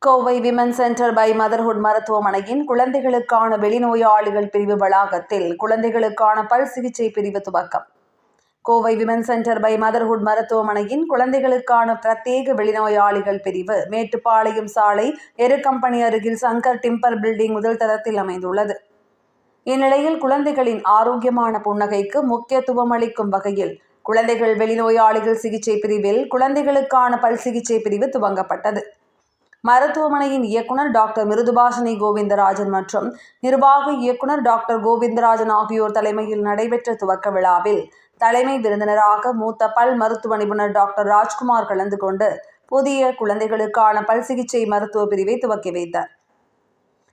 Kovai women centre by motherhood மருத்துவமனையின் குழந்தைகளுக்கான வெளிநோயாளிகள் பிரிவு வளாகத்தில் குழந்தைகளுக்கான பல் சிகிச்சை பிரிவு துவக்கம். Kovai women centre by motherhood மருத்துவமனையின் குழந்தைகளுக்கான பிரத்யேக வெளிநோயாளிகள் பிரிவு மேட்டுப்பாளையம் சாலை எருக்கம்பனி அருகில் சங்கர் டிம்பர் பில்டிங் முதல் தளத்தில் அமைந்துள்ளது. இந்நிலையில் குழந்தைகளின் ஆரோக்கியமான புன்னகைக்கு முக்கியத்துவம் அளிக்கும் வகையில் குழந்தைகள் வெளிநோயாளிகள் சிகிச்சை பிரிவில் குழந்தைகளுக்கான பல் சிகிச்சை பிரிவு துவங்கப்பட்டது. மருத்துவமனையின் இயக்குனர் டாக்டர் மிருதுபாஷினி கோவிந்தராஜன் மற்றும் நிர்வாக இயக்குனர் டாக்டர் கோவிந்தராஜன் ஆகியோர் தலைமையில் நடைபெற்ற துவக்க விழாவில் தலைமை விருந்தினராக மூத்த பல் மருத்துவ நிபுணர் டாக்டர் ராஜ்குமார் கலந்து கொண்டு புதிய குழந்தைகளுக்கான பல் சிகிச்சை மருத்துவ பிரிவை துவக்கி வைத்தார்.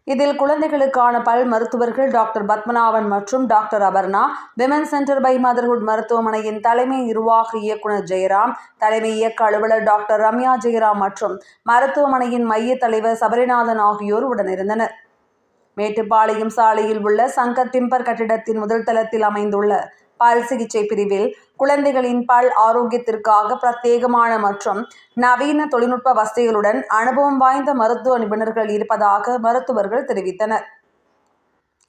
இதில் குழந்தைகளுக்கான பல் மருத்துவர்கள் டாக்டர் பத்மநாபன் மற்றும் doctor Aparna, women centre by motherhood மருத்துவமனையின் தலைமை நிர்வாக இயக்குனர் ஜெயராம், தலைமை இயக்க அலுவலர் டாக்டர் ரம்யா ஜெயராம் மற்றும் மருத்துவமனையின் மைய தலைவர் சபரிநாதன் ஆகியோர் உடனிருந்தனர். மேட்டுப்பாளையம் சாலையில் உள்ள சங்கர் டிம்பர் கட்டிடத்தின் முதல் தளத்தில் அமைந்துள்ள பல் சிகிச்சை பிரிவில் குழந்தைகளின் பல் ஆரோக்கியத்திற்காக பிரத்யேகமான மற்றும் நவீன தொழில்நுட்ப வசதிகளுடன் அனுபவம் வாய்ந்த மருத்துவ நிபுணர்கள் இருப்பதாக மருத்துவர்கள் தெரிவித்தனர்.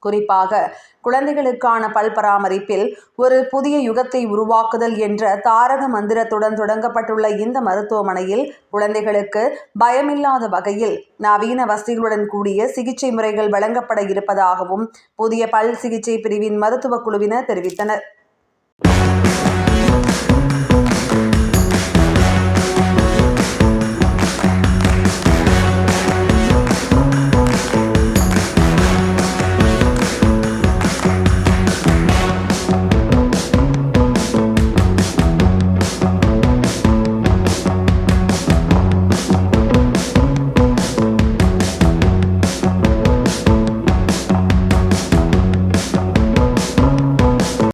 குறிப்பாக குழந்தைகளுக்கான பல் பராமரிப்பில் ஒரு புதிய யுகத்தை உருவாக்குதல் என்ற தாரக மந்திரத்துடன் தொடங்கப்பட்டுள்ள இந்த மருத்துவமனையில் குழந்தைகளுக்கு பயமில்லாத வகையில் நவீன வசதிகளுடன் கூடிய சிகிச்சை முறைகள் வழங்கப்பட இருப்பதாகவும் புதிய பல் சிகிச்சை பிரிவின் மருத்துவ குழுவினர் தெரிவித்தனர்.